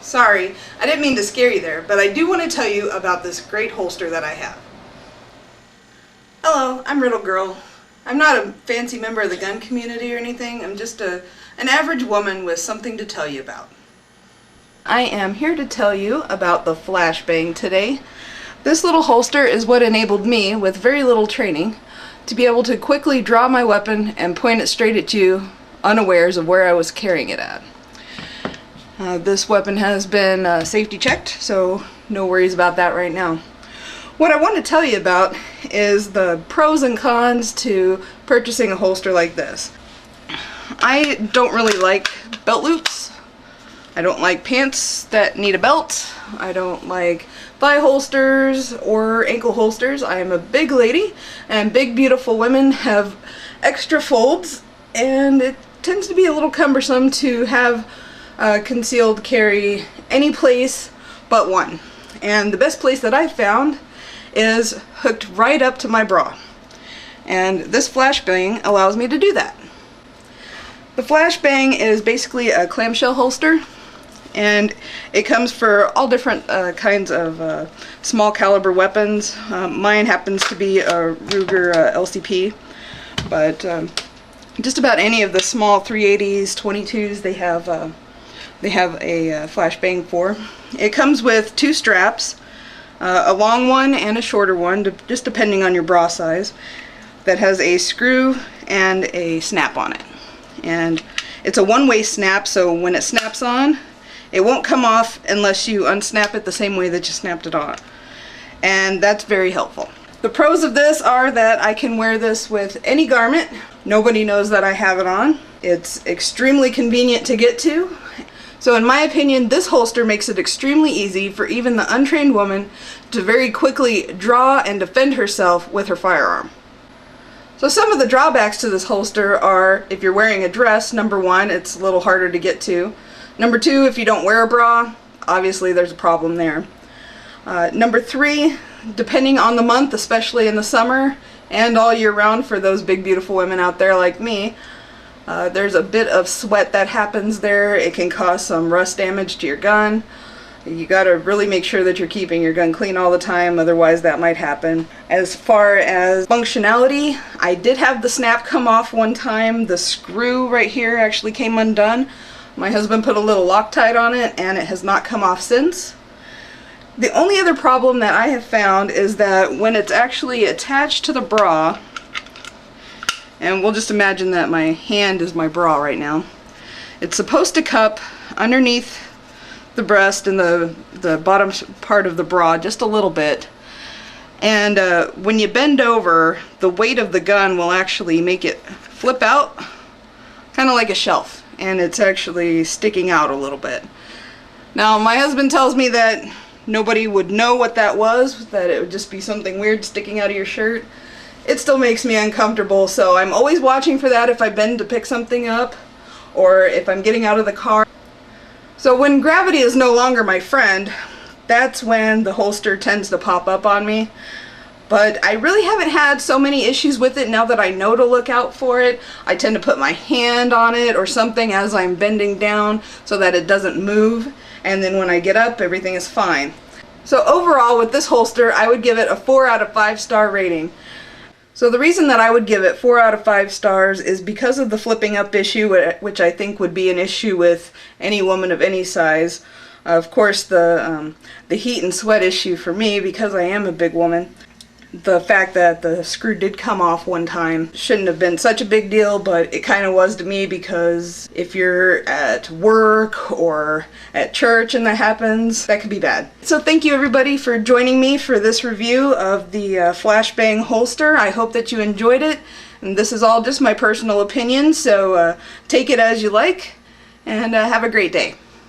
Sorry, I didn't mean to scare you there, but I do want to tell you about this great holster that I have. Hello, I'm Riddle Girl. I'm not a fancy member of the gun community or anything. I'm just an average woman with something to tell you about. I am here to tell you about the Flashbang today. This little holster is what enabled me, with very little training, to be able to quickly draw my weapon and point it straight at you, unawares of where I was carrying it at. This weapon has been safety checked, so no worries about that right now. What I want to tell you about is the pros and cons to purchasing a holster like this. I don't really like belt loops. I don't like pants that need a belt. I don't like thigh holsters or ankle holsters. I am a big lady, and big beautiful women have extra folds, and it tends to be a little cumbersome to have concealed carry any place but one. And the best place that I've found is hooked right up to my bra. And this Flashbang allows me to do that. The Flashbang is basically a clamshell holster, and it comes for all different kinds of small caliber weapons. Mine happens to be a Ruger LCP, but just about any of the small 380s, 22s, they have a Flashbang for. It comes with two straps, a long one and a shorter one, just depending on your bra size, that has a screw and a snap on it. And it's a one-way snap, so when it snaps on, it won't come off unless you unsnap it the same way that you snapped it on. And that's very helpful. The pros of this are that I can wear this with any garment. Nobody knows that I have it on. It's extremely convenient to get to. So in my opinion, this holster makes it extremely easy for even the untrained woman to very quickly draw and defend herself with her firearm. So some of the drawbacks to this holster are, if you're wearing a dress, number one, it's a little harder to get to. Number two, if you don't wear a bra, obviously there's a problem there. Number three, depending on the month, especially in the summer and all year round for those big beautiful women out there like me, there's a bit of sweat that happens there. It can cause some rust damage to your gun. You gotta really make sure that you're keeping your gun clean all the time, otherwise that might happen. As far as functionality, I did have the snap come off one time. The screw right here actually came undone. My husband put a little Loctite on it, and it has not come off since. The only other problem that I have found is that when it's actually attached to the bra, and we'll just imagine that my hand is my bra right now, it's supposed to cup underneath the breast and the bottom part of the bra just a little bit. And when you bend over, the weight of the gun will actually make it flip out, kind of like a shelf, and it's actually sticking out a little bit. Now my husband tells me that nobody would know what that was, that it would just be something weird sticking out of your shirt. It still makes me uncomfortable, so I'm always watching for that if I bend to pick something up or if I'm getting out of the car. So when gravity is no longer my friend, that's when the holster tends to pop up on me. But I really haven't had so many issues with it now that I know to look out for it. I tend to put my hand on it or something as I'm bending down so that it doesn't move, and then when I get up, everything is fine. So overall with this holster, I would give it a 4 out of 5 star rating. So the reason that I would give it 4 out of 5 stars is because of the flipping up issue, which I think would be an issue with any woman of any size. Of course, the heat and sweat issue for me, because I am a big woman. The fact that the screw did come off one time shouldn't have been such a big deal, but it kind of was to me, because if you're at work or at church and that happens, that could be bad. So thank you everybody for joining me for this review of the Flashbang holster. I hope that you enjoyed it, and this is all just my personal opinion, so take it as you like, and have a great day.